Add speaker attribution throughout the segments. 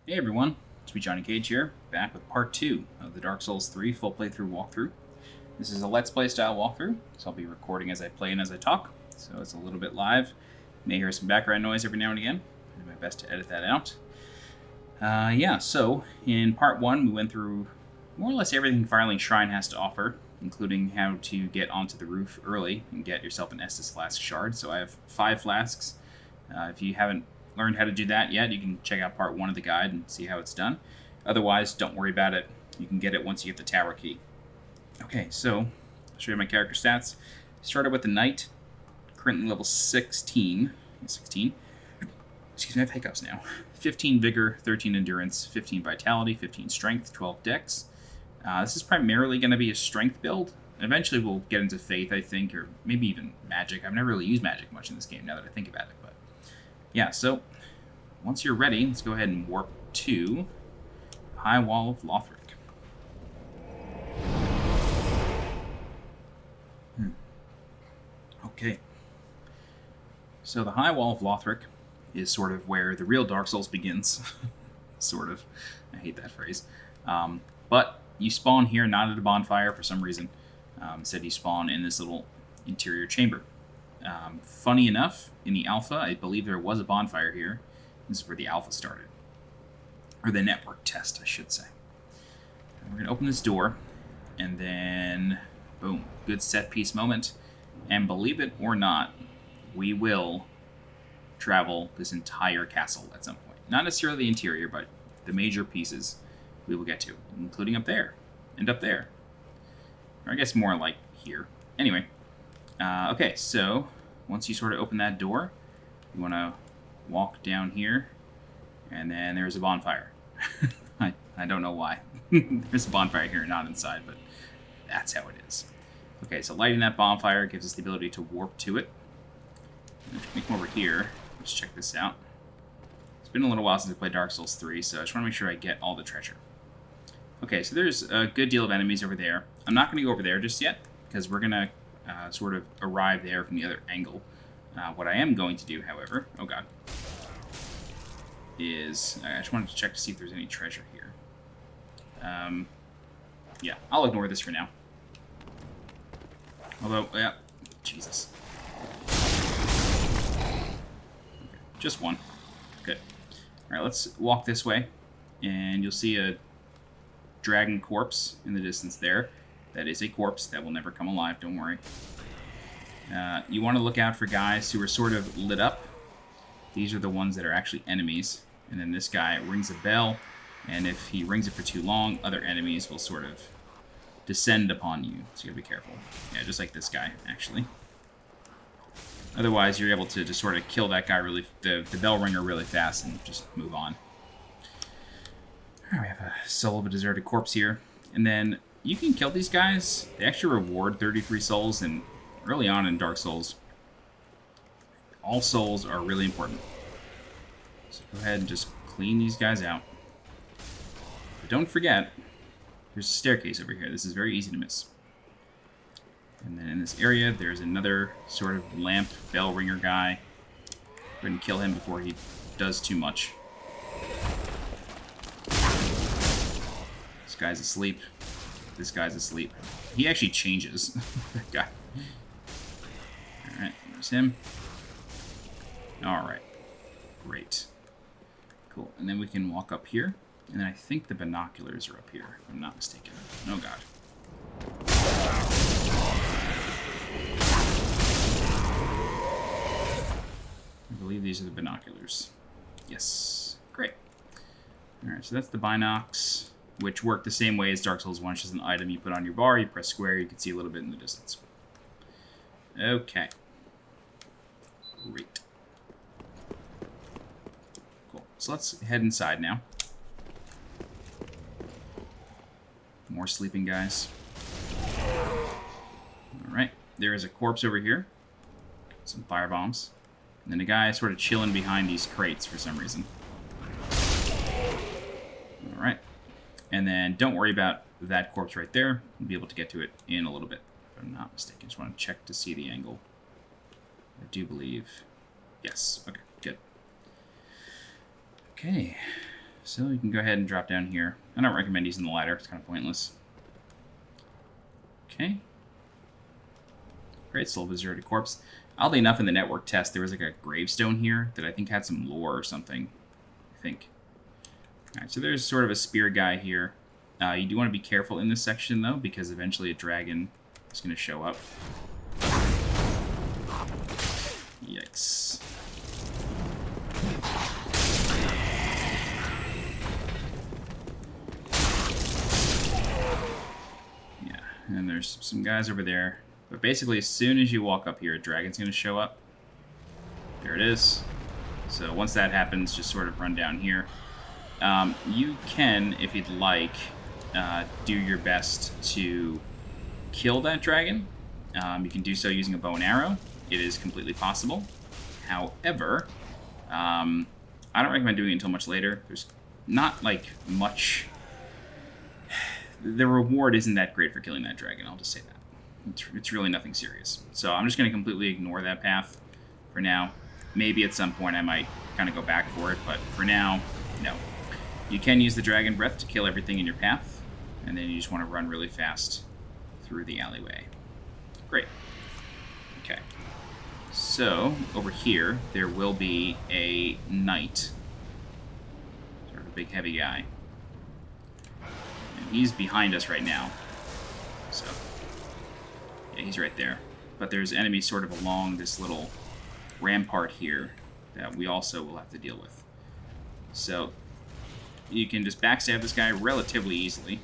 Speaker 1: Hey everyone, SweetJohnnyCage here, back with part 2 of the Dark Souls 3 full playthrough walkthrough. This is a Let's Play style walkthrough, so I'll be recording as I play and as I talk, so it's a little bit live. You may hear some background noise every now and again. I'll do my best to edit that out. So in part 1 we went through more or less everything Firelink Shrine has to offer, including how to get onto the roof early and get yourself an Estus flask shard. So I have 5 flasks. If you haven't learned how to do that yet, you can check out part 1 of the guide and see how it's done. Otherwise, don't worry about it. You can get it once you get the tower key. Okay, so I'll show you my character stats. Started with the Knight, currently level 16. Excuse me, I have hiccups now. 15 Vigor, 13 Endurance, 15 Vitality, 15 Strength, 12 Dex. This is primarily going to be a Strength build. Eventually we'll get into Faith, I think, or maybe even Magic. I've never really used Magic much in this game now that I think about it, but yeah, so once you're ready, let's go ahead and warp to High Wall of Lothric. Okay. So the High Wall of Lothric is sort of where the real Dark Souls begins. Sort of. I hate that phrase. But you spawn here, not at a bonfire for some reason. Instead you spawn in this little interior chamber. Funny enough, in the alpha, I believe there was a bonfire here. This is where the alpha started. Or the network test, I should say. And we're going to open this door, and then, boom, good set piece moment. And believe it or not, we will travel this entire castle at some point. Not necessarily the interior, but the major pieces we will get to, including up there, and up there. Or I guess more like here. Anyway. Okay, so once you sort of open that door, you want to walk down here, and then there's a bonfire. I don't know why. There's a bonfire here, not inside, but that's how it is. Okay, so lighting that bonfire gives us the ability to warp to it. If we come over here, let's check this out. It's been a little while since I played Dark Souls 3, so I just want to make sure I get all the treasure. Okay, so there's a good deal of enemies over there. I'm not going to go over there just yet, because we're going to sort of arrive there from the other angle. What I am going to do, however, oh god, is I just wanted to check to see if there's any treasure here. Yeah, I'll ignore this for now. Although, yeah, Jesus. Okay, just one. Good. Alright, let's walk this way, and you'll see a dragon corpse in the distance there. That is a corpse that will never come alive, don't worry. You want to look out for guys who are sort of lit up. These are the ones that are actually enemies. And then this guy rings a bell, and if he rings it for too long, other enemies will sort of descend upon you. So you gotta be careful. Yeah, just like this guy, actually. Otherwise, you're able to just sort of kill that guy the bell ringer really fast and just move on. Alright, we have a soul of a deserted corpse here. And then you can kill these guys. They actually reward 33 souls, and early on in Dark Souls, all souls are really important. So go ahead and just clean these guys out. But don't forget, there's a staircase over here. This is very easy to miss. And then in this area, there's another sort of lamp bell ringer guy. Go ahead and kill him before he does too much. This guy's asleep. This guy's asleep. He actually changes. That guy. Alright, there's him. Alright. Great. Cool. And then we can walk up here. And then I think the binoculars are up here, if I'm not mistaken. Oh god. I believe these are the binoculars. Yes. Great. Alright, so that's the binocs, which work the same way as Dark Souls 1. It's just an item you put on your bar, you press square, you can see a little bit in the distance. Okay. Great. Cool. So let's head inside now. More sleeping guys. Alright. There is a corpse over here. Some firebombs. And then a guy sort of chilling behind these crates for some reason. Alright. And then don't worry about that corpse right there. We'll be able to get to it in a little bit, if I'm not mistaken. Just want to check to see the angle. I do believe. Yes. Okay, good. Okay. So you can go ahead and drop down here. I don't recommend using the ladder. It's kind of pointless. Okay. Great, still deserted corpse. Oddly enough, in the network test, there was like a gravestone here that I think had some lore or something. I think. Alright, so there's sort of a spear guy here. You do want to be careful in this section, though, because eventually a dragon is going to show up. Yikes. Yeah, and there's some guys over there. But basically, as soon as you walk up here, a dragon's going to show up. There it is. So once that happens, just sort of run down here. You can, if you'd like, do your best to kill that dragon. You can do so using a bow and arrow. It is completely possible. However, I don't recommend doing it until much later. There's not, like, much... The reward isn't that great for killing that dragon, I'll just say that. It's really nothing serious. So I'm just going to completely ignore that path for now. Maybe at some point I might kind of go back for it, but for now, no. You can use the dragon breath to kill everything in your path, and then you just want to run really fast through the alleyway. Great. Okay. So, over here, there will be a knight. Sort of a big, heavy guy. And he's behind us right now. So, yeah, he's right there. But there's enemies sort of along this little rampart here that we also will have to deal with. So, you can just backstab this guy relatively easily.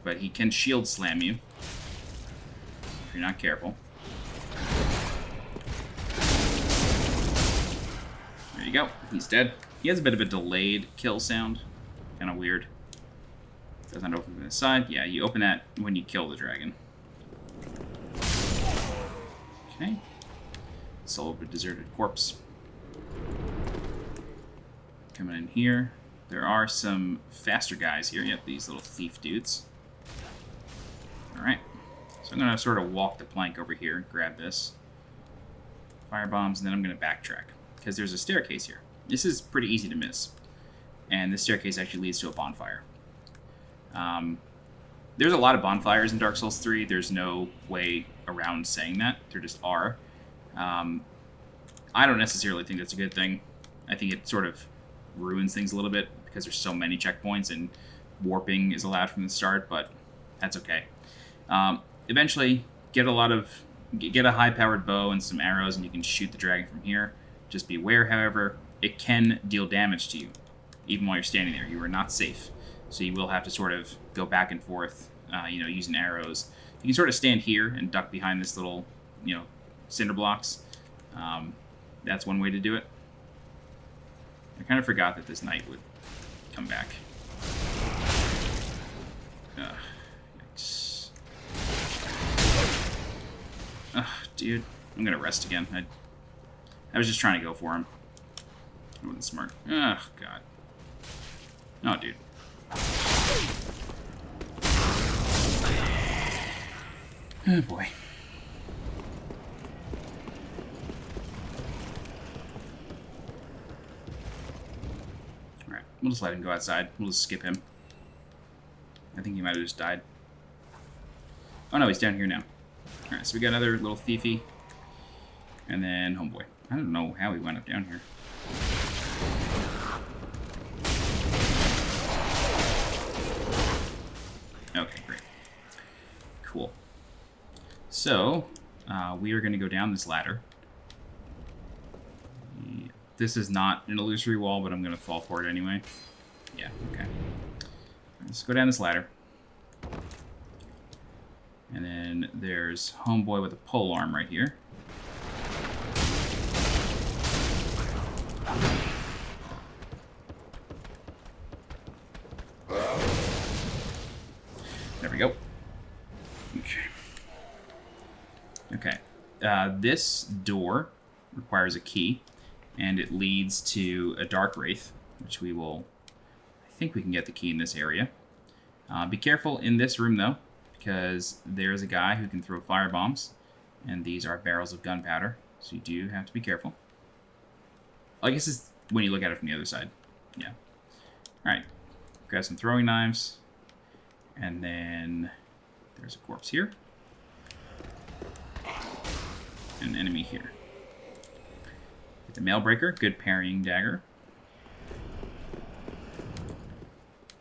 Speaker 1: But he can shield slam you if you're not careful. There you go. He's dead. He has a bit of a delayed kill sound. Kind of weird. Doesn't open from the side. Yeah, you open that when you kill the dragon. Okay. Soul of a deserted corpse. Coming in here. There are some faster guys here. Yep, these little thief dudes. Alright. So I'm going to sort of walk the plank over here, grab this. Fire bombs, and then I'm going to backtrack. Because there's a staircase here. This is pretty easy to miss. And this staircase actually leads to a bonfire. There's a lot of bonfires in Dark Souls 3. There's no way around saying that. There just are. I don't necessarily think that's a good thing. I think it sort of ruins things a little bit because there's so many checkpoints and warping is allowed from the start, but that's okay. Eventually, get a high-powered bow and some arrows, and you can shoot the dragon from here. Just beware, however, it can deal damage to you, even while you're standing there. You are not safe, so you will have to sort of go back and forth, using arrows. You can sort of stand here and duck behind this little, cinder blocks. That's one way to do it. I kind of forgot that this knight would come back. Yikes. Ugh, dude. I'm gonna rest again. I was just trying to go for him. It wasn't smart. Ugh, God. Oh, dude. Oh, boy. We'll just let him go outside. We'll just skip him. I think he might have just died. Oh no, he's down here now. Alright, so we got another little thiefy. And then homeboy. I don't know how he went up down here. Okay, great. Cool. So, we are going to go down this ladder. This is not an illusory wall, but I'm going to fall for it anyway. Yeah, okay. Let's go down this ladder. And then there's homeboy with a pole arm right here. There we go. Okay. Okay. This door requires a key. And it leads to a Dark Wraith, which we will... I think we can get the key in this area. Be careful in this room, though, because there's a guy who can throw fire bombs, and these are barrels of gunpowder, so you do have to be careful. I guess when you look at it from the other side. Yeah. Alright. Grab some throwing knives. And then there's a corpse here. And an enemy here. Get the Mailbreaker. Good parrying dagger.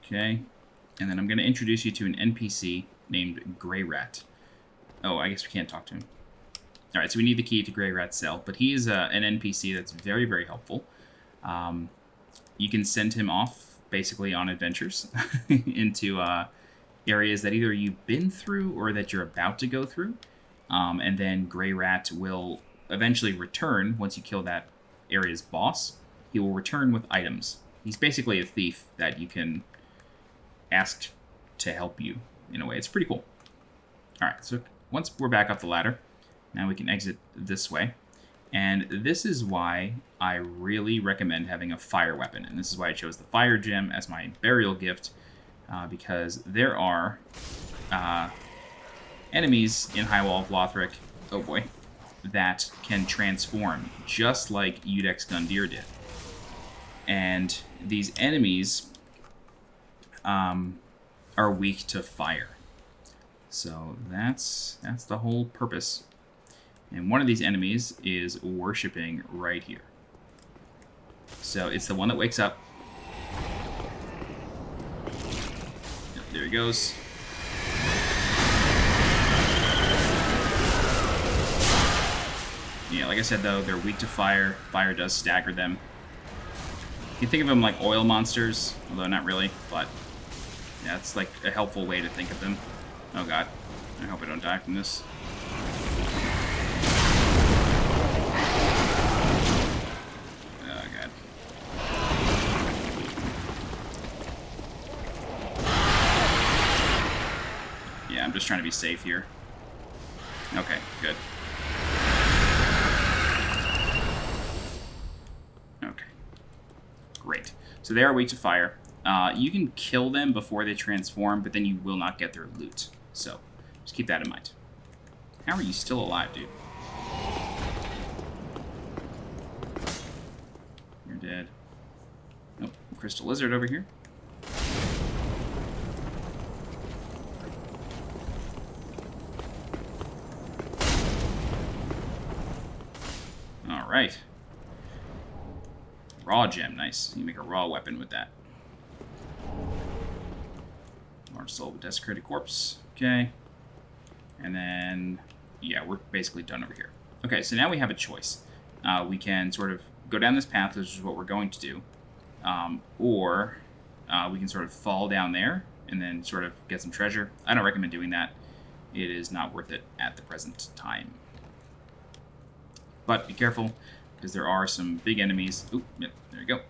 Speaker 1: Okay. And then I'm going to introduce you to an NPC named Greirat. Oh, I guess we can't talk to him. Alright, so we need the key to Greirat's cell. But he is an NPC that's very, very helpful. You can send him off, basically, on adventures into areas that either you've been through or that you're about to go through. And then Greirat will eventually return once you kill that area's boss. He will return with items. He's basically a thief that you can ask to help you, in a way. It's pretty cool. Alright, so once we're back up the ladder, now we can exit this way. And this is why I really recommend having a fire weapon. And this is why I chose the fire gem as my burial gift. Because there are enemies in High Wall of Lothric, oh boy, that can transform, just like Udex Gundyr did. And these enemies are weak to fire. So that's the whole purpose. And one of these enemies is worshipping right here. So it's the one that wakes up. Yep, there he goes. Yeah, like I said though, they're weak to fire. Fire does stagger them. You can think of them like oil monsters, although not really, but yeah, it's like a helpful way to think of them. Oh god, I hope I don't die from this. Oh god. Yeah, I'm just trying to be safe here. Okay, good. Okay. Great. So they are weak to fire. You can kill them before they transform, but then you will not get their loot. So, just keep that in mind. How are you still alive, dude? You're dead. Oh, crystal lizard over here. Alright. Raw gem, nice. You can make a raw weapon with that. Large soul with desecrated corpse. Okay. And then, yeah, we're basically done over here. Okay, so now we have a choice. We can sort of go down this path, which is what we're going to do. Or we can sort of fall down there and then sort of get some treasure. I don't recommend doing that. It is not worth it at the present time. But be careful, because there are some big enemies. Oop, yep, there you go.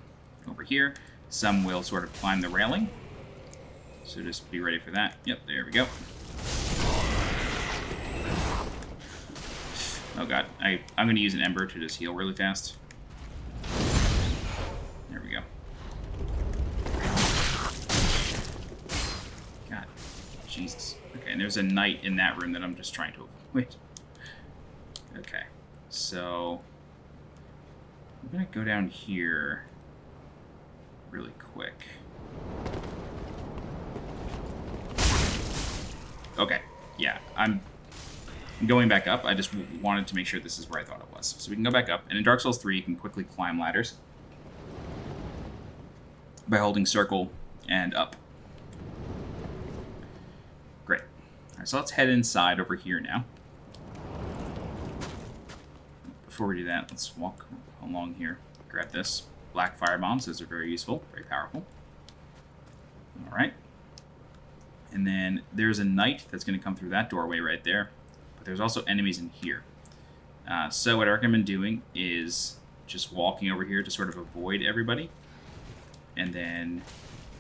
Speaker 1: Over here. Some will sort of climb the railing. So just be ready for that. Yep, there we go. Oh god, I'm going to use an ember to just heal really fast. There we go. God, Jesus. Okay, and there's a knight in that room that I'm just trying to avoid. Okay, so I'm going to go down here really quick. Okay, yeah, I'm going back up. I just wanted to make sure this is where I thought it was. So we can go back up. And in Dark Souls 3, you can quickly climb ladders by holding circle and up. Great. All right, so let's head inside over here now. Before we do that, let's walk along here. Grab this. Black fire bombs. Those are very useful, very powerful. All right. And then there's a knight that's going to come through that doorway right there. But there's also enemies in here. So what I recommend doing is just walking over here to sort of avoid everybody. And then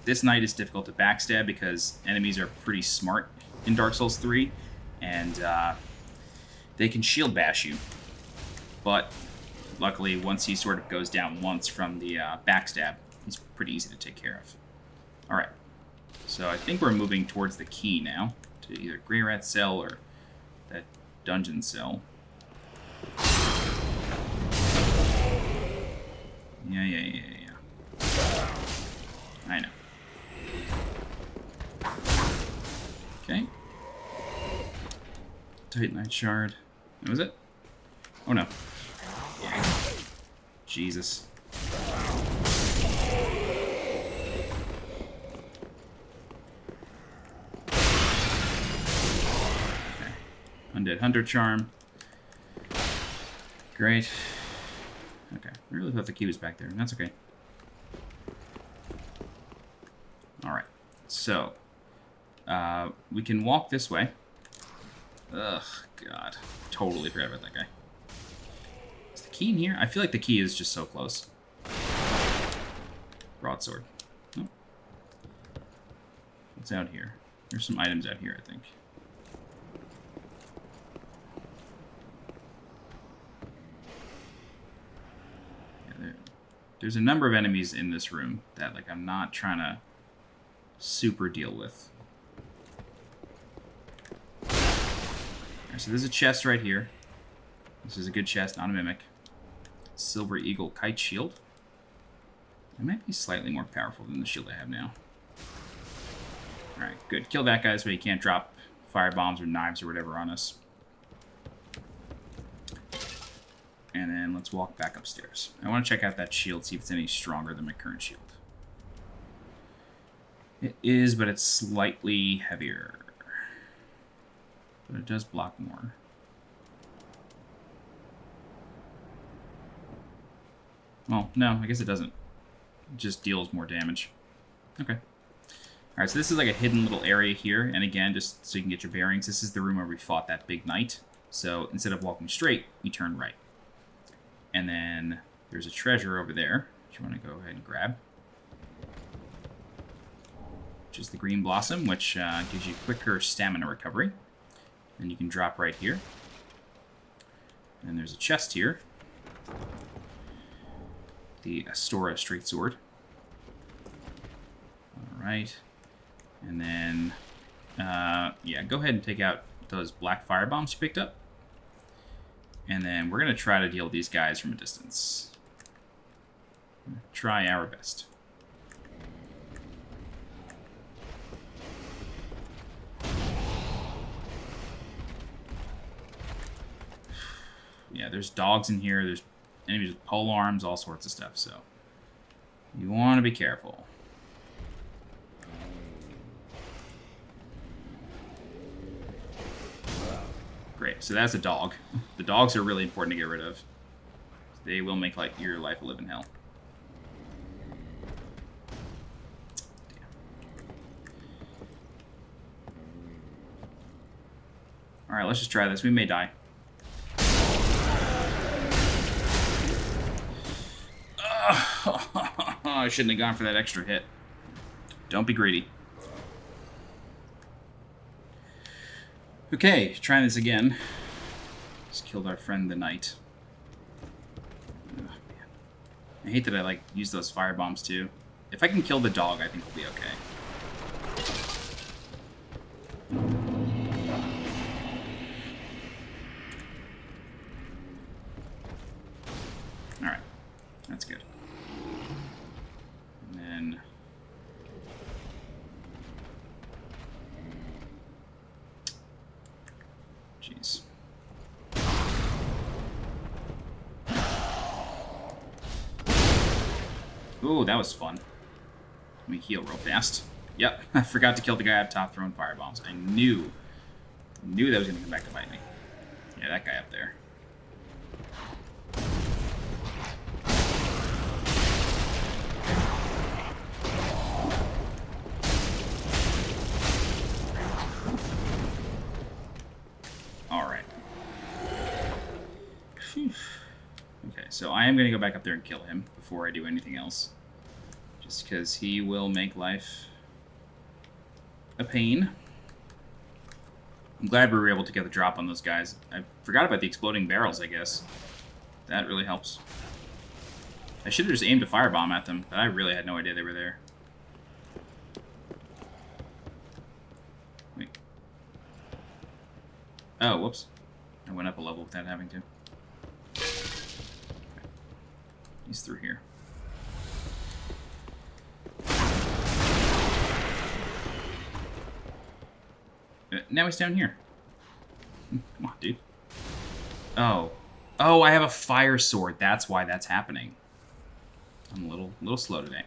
Speaker 1: this knight is difficult to backstab because enemies are pretty smart in Dark Souls 3. And they can shield bash you. But luckily, once he sort of goes down once from the backstab, he's pretty easy to take care of. All right. So I think we're moving towards the key now, to either Greirat's cell or that dungeon cell. Yeah. I know. Okay. Titanite shard. That was it? Oh no. Jesus. Okay. Undead Hunter Charm. Great. Okay. I really thought the key was back there. That's okay. Alright. So, we can walk this way. Ugh, God. Totally forgot about that guy. Is the key in here? I feel like the key is just so close. Broadsword. Nope. What's out here? There's some items out here, I think. Yeah, there's a number of enemies in this room that, like, I'm not trying to super deal with. Alright, so there's a chest right here. This is a good chest, not a mimic. Silver Eagle Kite Shield. It might be slightly more powerful than the shield I have now. Alright, good. Kill that guy so he can't drop fire bombs or knives or whatever on us. And then let's walk back upstairs. I want to check out that shield, see if it's any stronger than my current shield. It is, but it's slightly heavier. But it does block more. Well, no, I guess it doesn't. It just deals more damage. Okay. Alright, so this is like a hidden little area here. And again, just so you can get your bearings, this is the room where we fought that big knight. So instead of walking straight, we turn right. And then there's a treasure over there, which you want to go ahead and grab. Which is the green blossom, which gives you quicker stamina recovery. And you can drop right here. And there's a chest here. The Astora Straight Sword. Alright. And then, yeah, go ahead and take out those black fire bombs you picked up. And then we're going to try to deal with these guys from a distance. Try our best. Yeah, there's dogs in here. There's enemies with pole arms, all sorts of stuff, so you want to be careful. Great, so that's a dog. The dogs are really important to get rid of. They will make like your life a living hell. Alright, let's just try this. We may die. I shouldn't have gone for that extra hit. Don't be greedy. Okay, trying this again. Just killed our friend the knight. Oh, man. I hate that I like use those fire bombs too. If I can kill the dog, I think we'll be okay. Alright, that's good. And then jeez. Ooh, that was fun. Let me heal real fast. Yep, I forgot to kill the guy up top throwing firebombs. I knew that was going to come back to bite me. Yeah, that guy up there. Alright. Okay, so I am going to go back up there and kill him before I do anything else. Just because he will make life a pain. I'm glad we were able to get the drop on those guys. I forgot about the exploding barrels, I guess. That really helps. I should have just aimed a firebomb at them, but I really had no idea they were there. Wait. Oh, whoops. I went up a level without having to. Okay. He's through here. now he's down here. Come on, dude. Oh. Oh, I have a fire sword. That's why that's happening. I'm a little slow today.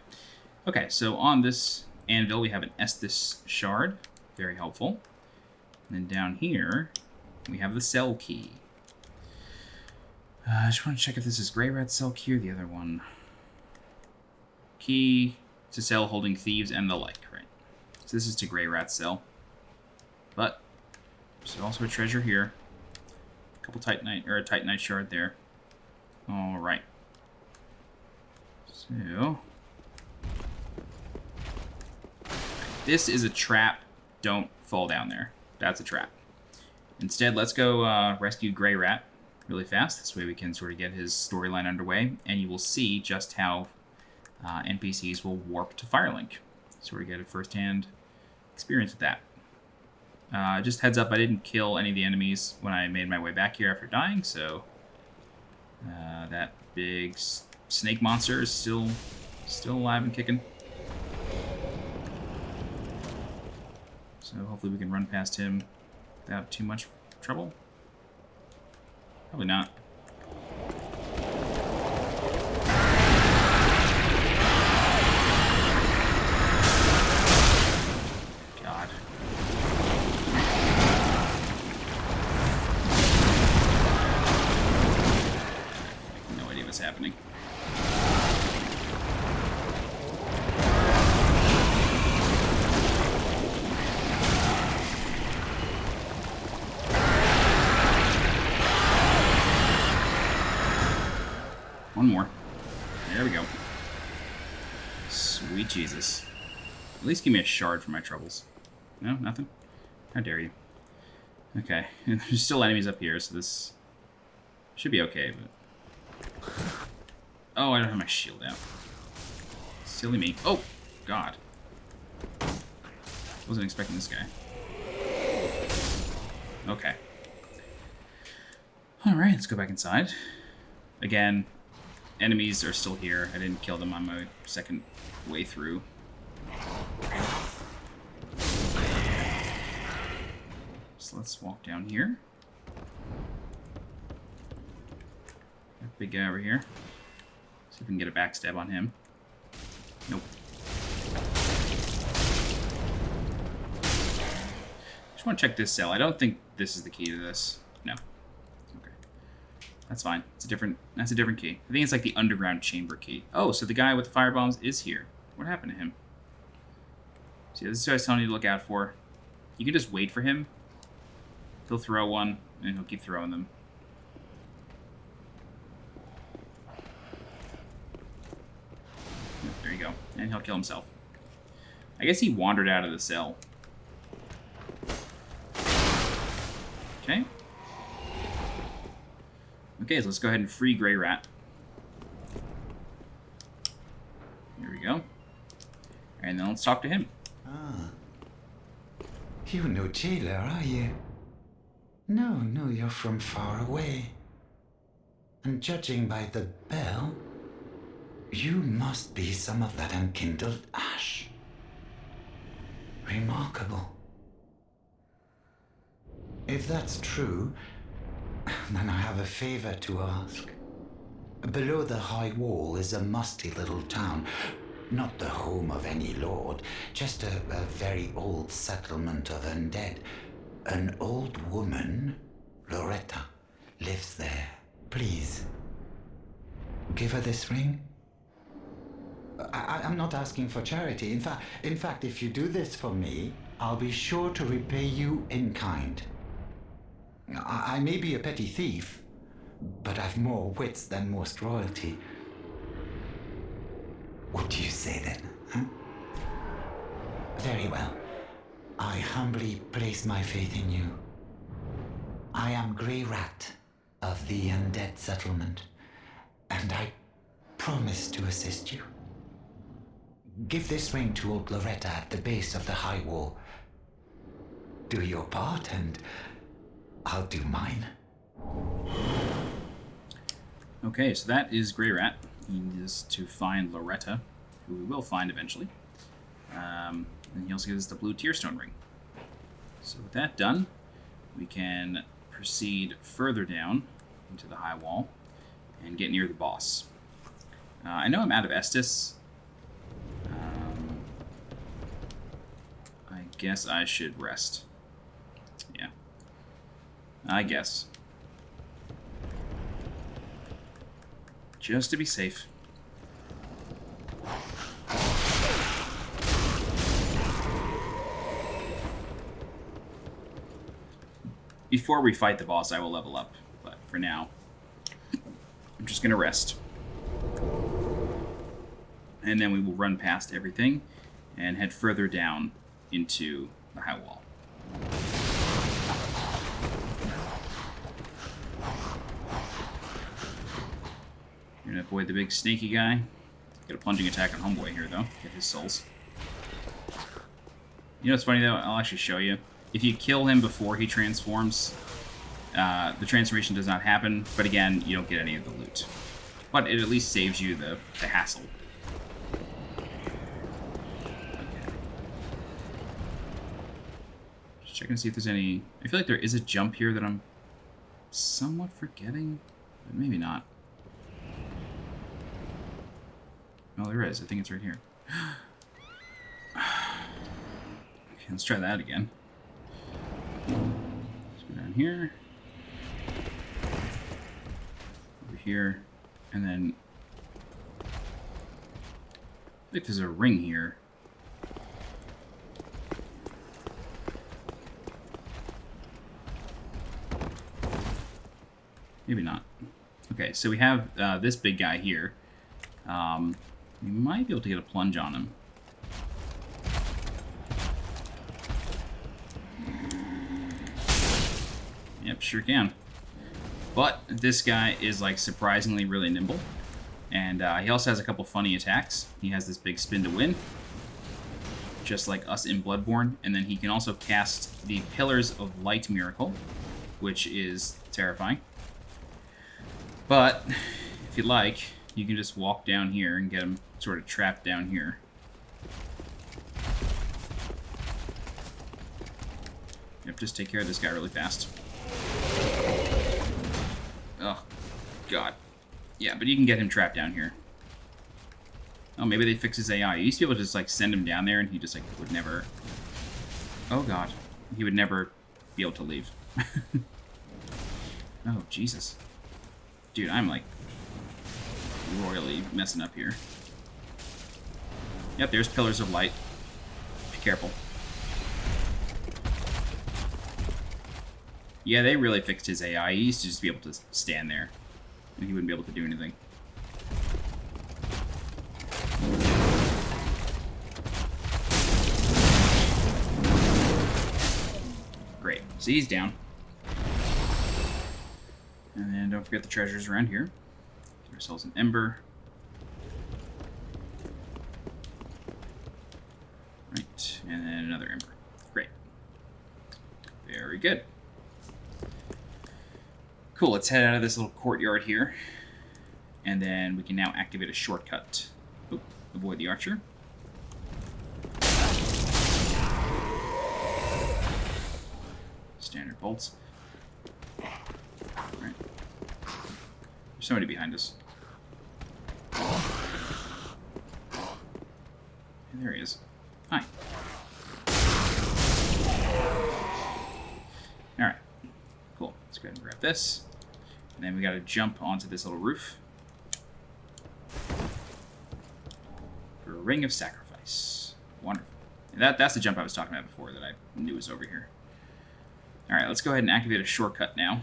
Speaker 1: Okay, so on this anvil, we have an Estus shard. Very helpful. And then down here, we have the cell key. I just want to check if this is Greirat's cell key or the other one. Key to cell holding thieves and the like, right? So this is to Greirat's cell. But there's also a treasure here. A couple Titanite, or a Titanite shard there. All right. So this is a trap. Don't fall down there. That's a trap. Instead, let's go rescue Greirat really fast. This way we can sort of get his storyline underway, and you will see just how NPCs will warp to Firelink. So we get a first-hand experience with that. Just heads up, I didn't kill any of the enemies when I made my way back here after dying, so that big snake monster is still alive and kicking. So hopefully we can run past him without too much trouble. Probably not. God. No idea what's happening. One more. There we go. Sweet Jesus. At least give me a shard for my troubles. No? Nothing? How dare you. Okay. And there's still enemies up here, so this should be okay, but... Oh, I don't have my shield out. Silly me. Oh! God. Wasn't expecting this guy. Okay. Alright, let's go back inside. Again, enemies are still here. I didn't kill them on my second way through. So let's walk down here. That big guy over here. See if we can get a backstab on him. Nope. Just want to check this cell. I don't think this is the key to this. No. That's fine. That's a different key. I think it's like the underground chamber key. Oh, so the guy with the firebombs is here. What happened to him? See, this is what I was telling you to look out for. You can just wait for him. He'll throw one, and he'll keep throwing them. There you go. And he'll kill himself. I guess he wandered out of the cell. Okay. Okay, so let's go ahead and free Greirat. Here we go. And then let's talk to him.
Speaker 2: Ah. You're no jailer, are you? No, you're from far away. And judging by the bell, you must be some of that unkindled ash. Remarkable. If that's true, then I have a favor to ask. Below the high wall is a musty little town. Not the home of any lord, just a very old settlement of undead. An old woman, Loretta, lives there. Please, give her this ring. I'm not asking for charity. In fact, if you do this for me, I'll be sure to repay you in kind. I may be a petty thief, but I've more wits than most royalty. What do you say then, huh? Very well. I humbly place my faith in you. I am Greirat of the Undead settlement, and I promise to assist you. Give this ring to old Loretta at the base of the high wall. Do your part, and I'll do mine.
Speaker 1: Okay, so that is Greirat. He is to find Loretta, who we will find eventually. And he also gives us the blue tearstone ring. So with that done, we can proceed further down into the high wall and get near the boss. I know I'm out of Estus. I guess I should rest. Yeah. I guess. Just to be safe. Before we fight the boss, I will level up. But for now, I'm just going to rest. And then we will run past everything and head further down into the high wall. You're going to avoid the big snaky guy. Get a plunging attack on Homeboy here, though. Get his souls. You know what's funny, though? I'll actually show you. If you kill him before he transforms, the transformation does not happen, but again, you don't get any of the loot. But it at least saves you the hassle. Okay. Just checking to see if there's any... I feel like there is a jump here that I'm somewhat forgetting, but maybe not. Oh, there is. I think it's right here. Okay, let's try that again. Let's go down here. Over here. And then... I think there's a ring here. Maybe not. Okay, so we have this big guy here. We might be able to get a plunge on him. Yep, sure can. But this guy is like surprisingly really nimble. And he also has a couple funny attacks. He has this big spin to win, just like us in Bloodborne. And then he can also cast the Pillars of Light Miracle, which is terrifying. But if you like, you can just walk down here and get him sort of trapped down here. Yep, just take care of this guy really fast. Oh, God. Yeah, but you can get him trapped down here. Oh, maybe they fix his AI. You used to be able to just, like, send him down there and he just, like, would never... Oh, God. He would never be able to leave. Oh, Jesus. Dude, I'm, like, royally messing up here. Yep, there's Pillars of Light. Be careful. Yeah, they really fixed his AI. He used to just be able to stand there, and he wouldn't be able to do anything. Great. So he's down. And then don't forget the treasures around here. Get ourselves an ember. Right, and then another ember. Great. Very good. Cool, let's head out of this little courtyard here. And then we can now activate a shortcut. Oop, avoid the archer. Standard bolts. Right. There's somebody behind us. And there he is. Hi. Alright. Cool. Let's go ahead and grab this. And then we gotta jump onto this little roof. For a ring of sacrifice. Wonderful. And that's the jump I was talking about before that I knew was over here. Alright, let's go ahead and activate a shortcut now.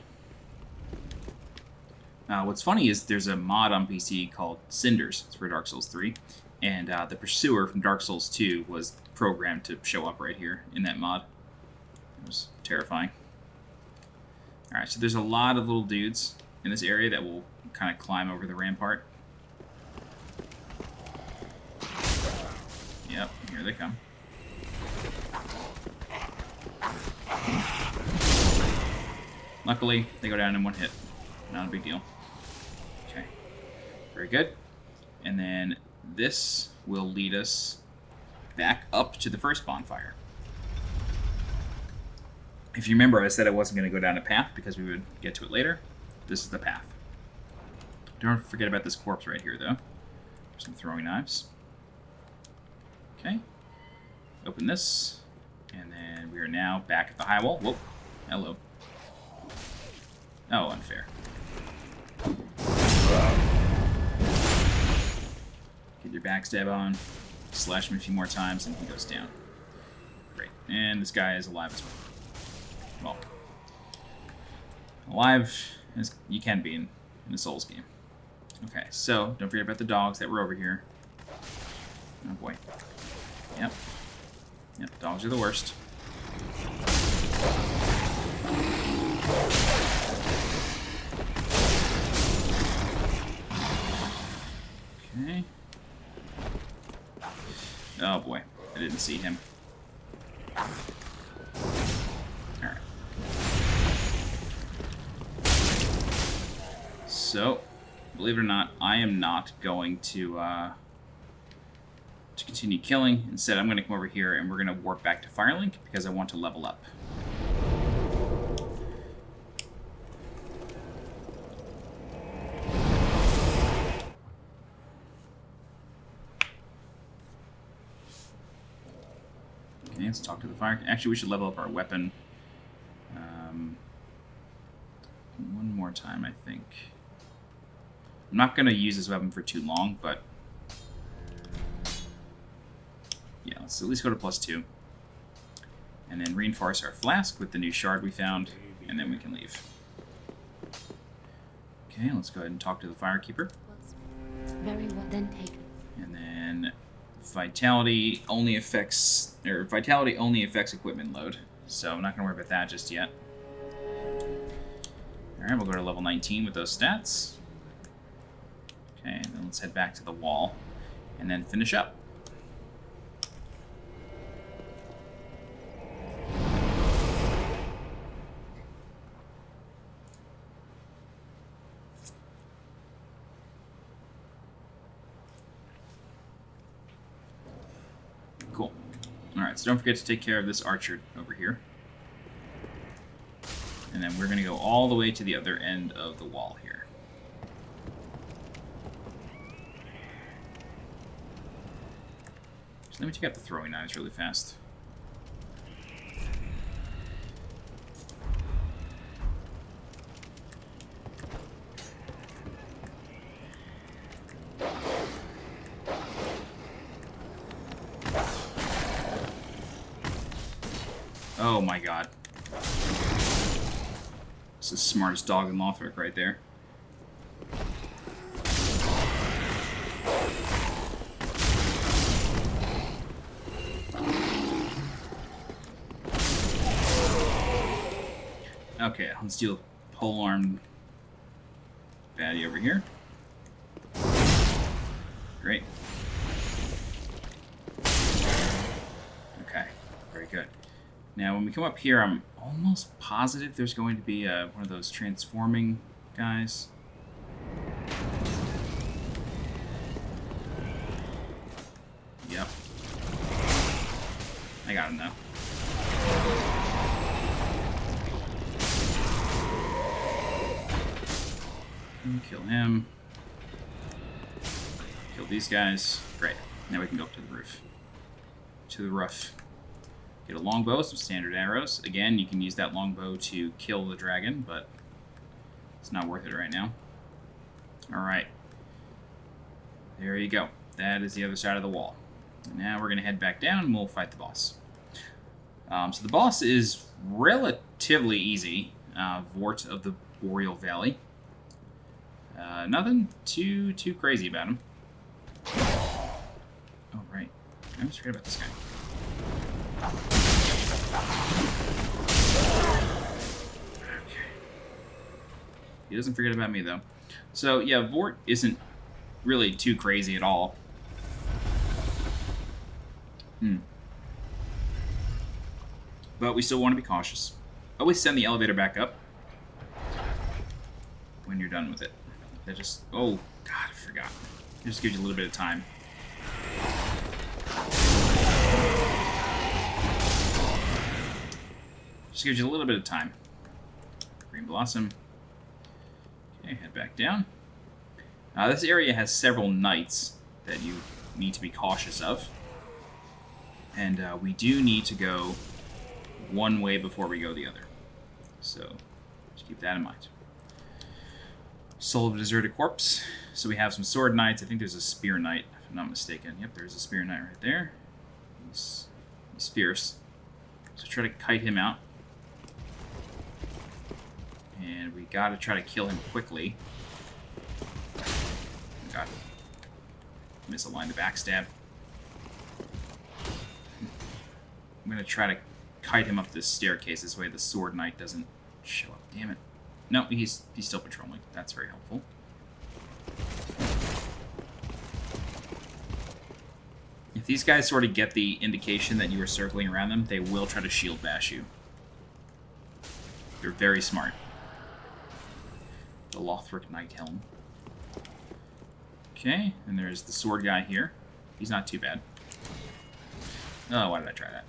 Speaker 1: What's funny is there's a mod on PC called Cinders. It's for Dark Souls 3. And the Pursuer from Dark Souls 2 was programmed to show up right here in that mod. It was terrifying. Alright, so there's a lot of little dudes in this area that will kind of climb over the rampart. Yep, here they come. Luckily, they go down in one hit. Not a big deal. Okay, very good. And then this will lead us back up to the first bonfire. If you remember, I said I wasn't going to go down a path because we would get to it later. This is the path. Don't forget about this corpse right here, though. Some throwing knives. Okay. Open this. And then we are now back at the high wall. Whoa. Hello. Oh, unfair. Get your backstab on. Slash him a few more times and he goes down. Great. And this guy is alive as well. Well, alive as you can be in a Souls game. Okay, so don't forget about the dogs that were over here. Oh boy. Yep. Yep, dogs are the worst. Okay. Oh boy, I didn't see him. Alright. So, believe it or not, I am not going to continue killing. Instead, I'm going to come over here and we're going to warp back to Firelink because I want to level up. Okay, let's talk to the fire. Actually, we should level up our weapon. One more time, I think. I'm not going to use this weapon for too long, but yeah, let's at least go to +2. And then reinforce our flask with the new shard we found, and then we can leave. Okay, let's go ahead and talk to the Firekeeper.
Speaker 3: Very well, then taken.
Speaker 1: And then vitality only affects equipment load, so I'm not going to worry about that just yet. Alright, we'll go to level 19 with those stats. Okay, then let's head back to the wall and then finish up. Cool. Alright, so don't forget to take care of this archer over here. And then we're going to go all the way to the other end of the wall here. So let me take out the throwing knives really fast. Oh my god. This is the smartest dog in Lothric right there. Okay, let's deal with polearm baddie over here. Great. Okay, very good. Now, when we come up here, I'm almost positive there's going to be one of those transforming guys. Yep. I got him, though. Kill him. Kill these guys. Great. Now we can go up to the roof. To the roof. Get a longbow, some standard arrows. Again, you can use that longbow to kill the dragon, but it's not worth it right now. Alright. There you go. That is the other side of the wall. Now we're going to head back down and we'll fight the boss. So the boss is relatively easy. Vordt of the Boreal Valley. Nothing too crazy about him. Oh, right. I almost forgot about this guy. Okay. He doesn't forget about me, though. So, yeah, Vordt isn't really too crazy at all. But we still want to be cautious. Always send the elevator back up when you're done with it. That just... Oh, God, I forgot. It just gives you a little bit of time. Just gives you a little bit of time. Green Blossom. Okay, head back down. This area has several knights that you need to be cautious of. And we do need to go one way before we go the other. So, just keep that in mind. Soul of a Deserted Corpse. So we have some sword knights. I think there's a spear knight, if I'm not mistaken. Yep, there's a spear knight right there. He's fierce. So try to kite him out. And we gotta try to kill him quickly. God. Misaligned the backstab. I'm gonna try to kite him up this staircase. This way the sword knight doesn't show up. Damn it. No, he's still patrolling. That's very helpful. If these guys sort of get the indication that you are circling around them, they will try to shield bash you. They're very smart. The Lothric Knight Helm. Okay, and there's the sword guy here. He's not too bad. Oh, why did I try that?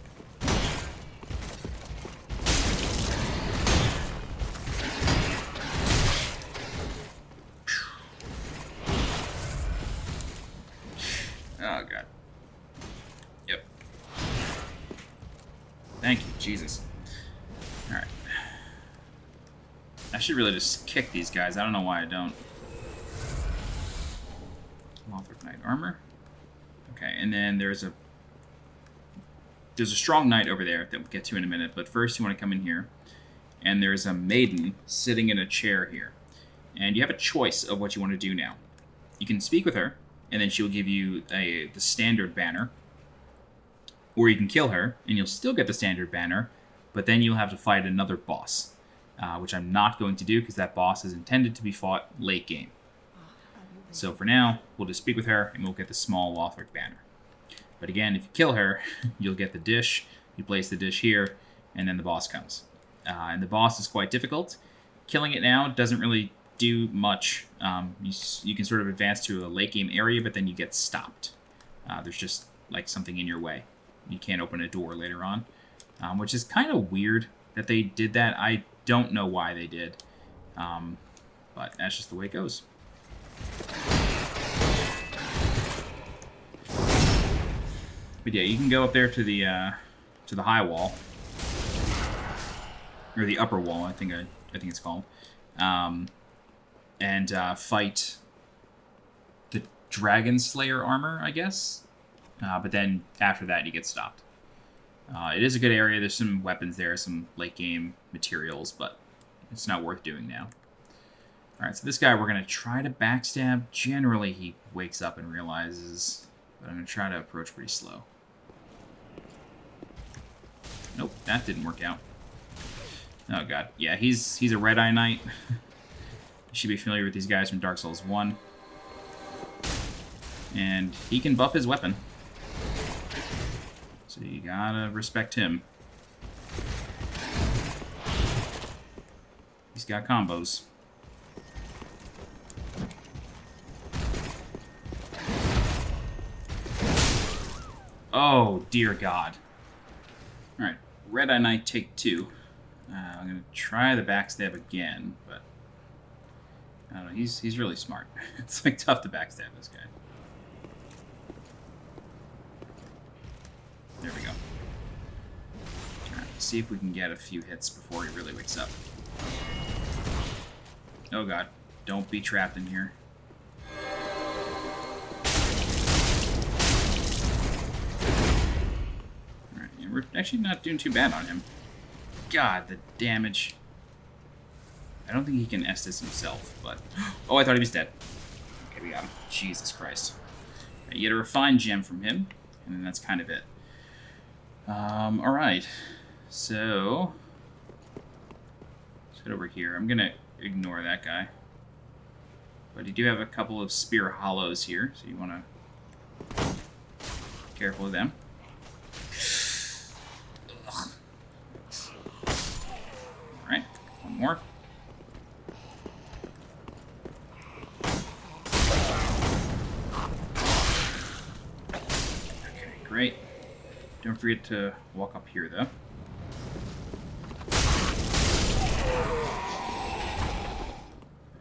Speaker 1: Oh, God. Yep. Thank you, Jesus. Alright. I should really just kick these guys. I don't know why I don't. Lothric Knight Armor. Okay, and then there's a strong knight over there that we'll get to in a minute, but first you want to come in here, and there's a maiden sitting in a chair here. And you have a choice of what you want to do now. You can speak with her, and then she'll give you the standard banner. Or you can kill her, and you'll still get the standard banner, but then you'll have to fight another boss, which I'm not going to do because that boss is intended to be fought late game. So for now, we'll just speak with her, and we'll get the small Lothric banner. But again, if you kill her, you'll get the dish. You place the dish here, and then the boss comes. And the boss is quite difficult. Killing it now doesn't really do much. You can sort of advance to a late game area, but then you get stopped. There's just like something in your way. You can't open a door later on, which is kind of weird that they did that. I don't know why they did, but that's just the way it goes. But yeah, you can go up there to the high wall, or the upper wall. I think it's called, and fight the Dragon Slayer armor, I guess. But then after that, you get stopped. It is a good area. There's some weapons there, some late game materials, but it's not worth doing now. Alright, so this guy we're going to try to backstab. Generally, he wakes up and realizes, but I'm going to try to approach pretty slow. Nope, that didn't work out. Oh god, yeah, he's a Red-Eye Knight. You should be familiar with these guys from Dark Souls 1. And he can buff his weapon. So you gotta respect him. He's got combos. Oh, dear God. Alright, Red-Eye Knight take 2. I'm going to try the backstab again, but I don't know, he's really smart. It's like tough to backstab this guy. There we go. Alright, let's see if we can get a few hits before he really wakes up. Oh god, don't be trapped in here. We're actually not doing too bad on him. God, the damage. I don't think he can Estus himself, but... Oh, I thought he was dead. Okay, we got him. Jesus Christ. Right, you get a refined gem from him, and then that's kind of it. Alright. So... let's head over here. I'm gonna ignore that guy. But you do have a couple of spear hollows here, so you want to... be careful of them. Alright, one more. Okay, great. Don't forget to walk up here, though.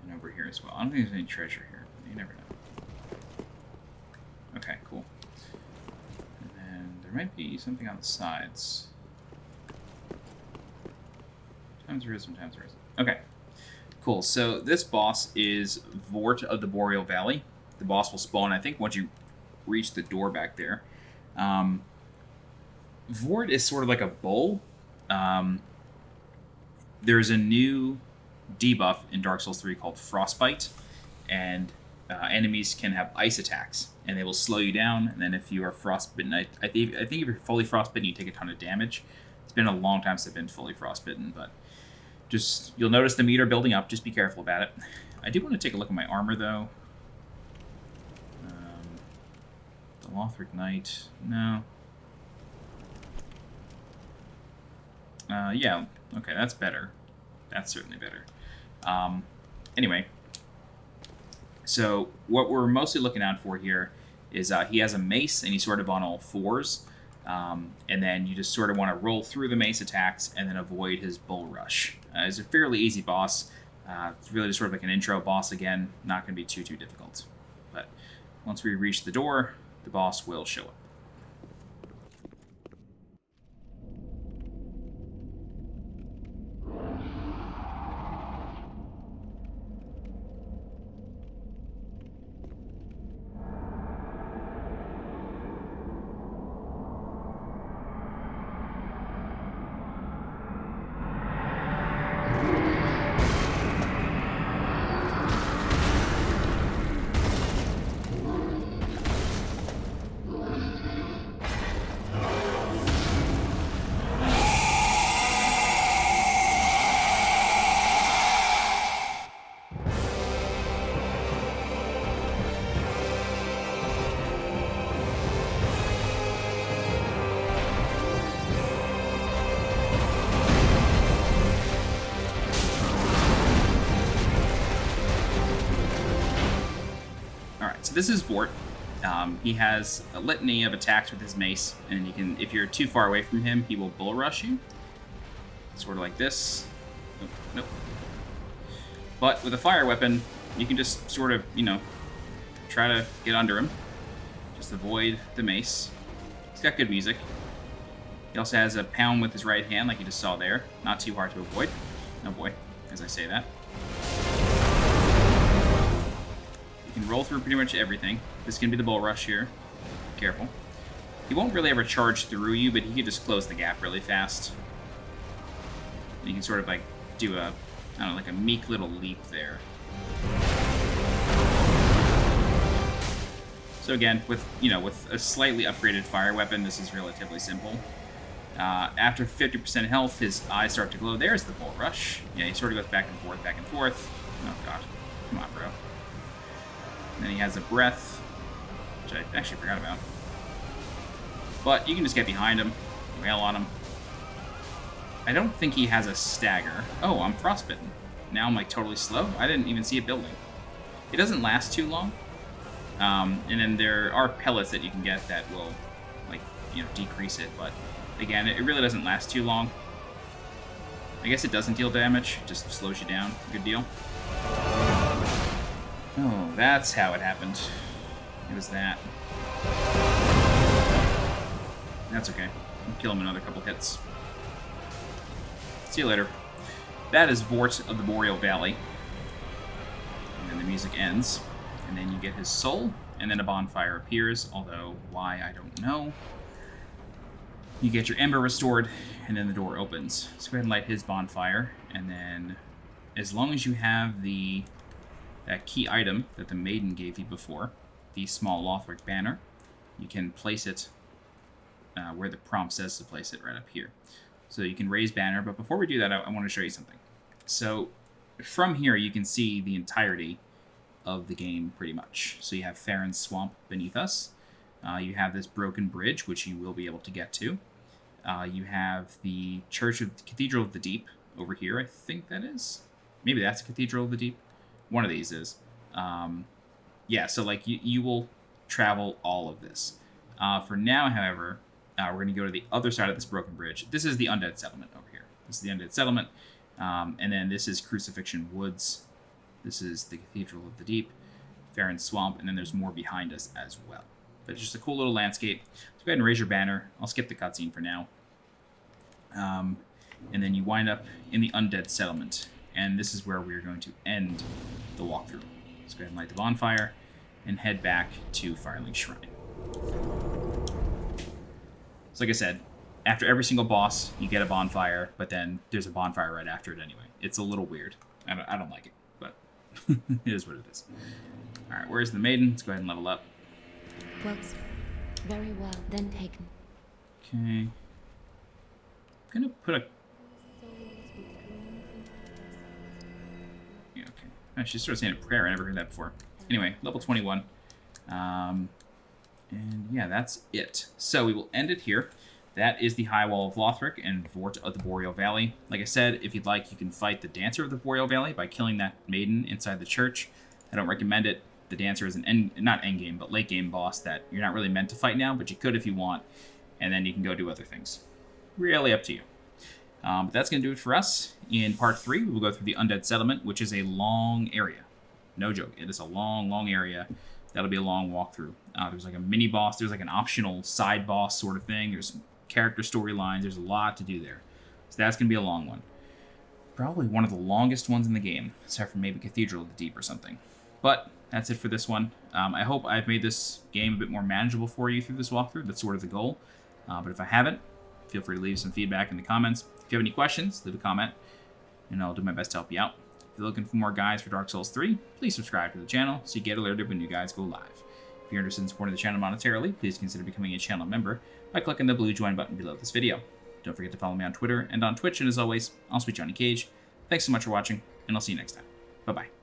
Speaker 1: And over here as well. I don't think there's any treasure here. You never know. Okay, cool. And then there might be something on the sides. Sometimes there is, sometimes there isn't. Okay, cool. So this boss is Vordt of the Boreal Valley. The boss will spawn, I think, once you reach the door back there. Vordt is sort of like a bull. There's a new debuff in Dark Souls 3 called Frostbite, and enemies can have ice attacks, and they will slow you down. And then if you are frostbitten, I think if you're fully frostbitten, you take a ton of damage. It's been a long time since I've been fully frostbitten, but just you'll notice the meter building up. Just be careful about it. I do want to take a look at my armor though. The Lothric Knight, no. Yeah, okay, that's better. That's certainly better. Anyway, so what we're mostly looking out for here is he has a mace, and he's sort of on all fours. And then you just sort of want to roll through the mace attacks and then avoid his bull rush. It's a fairly easy boss. It's really just sort of like an intro boss again. Not going to be too difficult. But once we reach the door, the boss will show up. This is Vordt. He has a litany of attacks with his mace, and you can, if you're too far away from him, he will bull rush you. Sort of like this. Nope. But with a fire weapon, you can just sort of, try to get under him. Just avoid the mace. He's got good music. He also has a pound with his right hand, like you just saw there. Not too hard to avoid. Oh boy, as I say that. You can roll through pretty much everything. This can be the bull rush here. Be careful. He won't really ever charge through you, but he can just close the gap really fast. And you can sort of like do a, I don't know, like a meek little leap there. So again, with a slightly upgraded fire weapon, this is relatively simple. After 50% health, his eyes start to glow. There's the bull rush. Yeah, he sort of goes back and forth, back and forth. Oh god, come on, bro. And then he has a breath, which I actually forgot about. But you can just get behind him, wail on him. I don't think he has a stagger. Oh, I'm frostbitten. Now I'm like totally slow. I didn't even see it building. It doesn't last too long. And then there are pellets that you can get that will, like, decrease it. But again, it really doesn't last too long. I guess it doesn't deal damage, it just slows you down. Good deal. Oh, that's how it happened. It was that. That's okay. I'll kill him in another couple hits. See you later. That is Vordt of the Boreal Valley. And then the music ends. And then you get his soul, and then a bonfire appears, although why, I don't know. You get your ember restored, and then the door opens. So go ahead and light his bonfire, and then as long as you have that key item that the maiden gave you before, the small Lothric banner, you can place it where the prompt says to place it, right up here. So you can raise banner, but before we do that, I want to show you something. So from here, you can see the entirety of the game, pretty much. So you have Farron's Swamp beneath us. You have this broken bridge, which you will be able to get to. You have the Cathedral of the Deep over here, I think that is. Maybe that's Cathedral of the Deep. One of these is. Yeah, so like you will travel all of this. For now, however, we're going to go to the other side of this broken bridge. This is the Undead settlement over here. This is the Undead settlement. And then this is Crucifixion Woods. This is the Cathedral of the Deep, Farron Swamp, and then there's more behind us as well. But it's just a cool little landscape. So go ahead and raise your banner. I'll skip the cutscene for now. And then you wind up in the Undead settlement. And this is where we're going to end the walkthrough. Let's go ahead and light the bonfire and head back to Firelink Shrine. So like I said, after every single boss, you get a bonfire, but then there's a bonfire right after it anyway. It's a little weird. I don't like it, but it is what it is. All right, where's the maiden? Let's go ahead and level up.
Speaker 3: Well, very well then taken.
Speaker 1: Okay. I'm gonna put a... Yeah, okay. Oh, she's sort of saying a prayer. I never heard that before. Anyway, level 21. And yeah, that's it. So we will end it here. That is the High Wall of Lothric and Vordt of the Boreal Valley. Like I said, if you'd like, you can fight the Dancer of the Boreal Valley by killing that maiden inside the church. I don't recommend it. The Dancer is an not endgame, but late game boss that you're not really meant to fight now, but you could if you want. And then you can go do other things. Really up to you. But that's going to do it for us. In part 3, we will go through the Undead Settlement, which is a long area. No joke. It is a long, long area. That'll be a long walkthrough. There's like a mini boss. There's like an optional side boss sort of thing. There's character storylines. There's a lot to do there. So that's going to be a long one. Probably one of the longest ones in the game, aside from maybe Cathedral of the Deep or something. But that's it for this one. I hope I've made this game a bit more manageable for you through this walkthrough. That's sort of the goal. But if I haven't, feel free to leave some feedback in the comments. If you have any questions, leave a comment, and I'll do my best to help you out. If you're looking for more guides for Dark Souls 3, please subscribe to the channel so you get alerted when new guides go live. If you're interested in supporting the channel monetarily, please consider becoming a channel member by clicking the blue join button below this video. Don't forget to follow me on Twitter and on Twitch, and as always, I'm SweetJohnnyCage. Thanks so much for watching, and I'll see you next time. Bye-bye.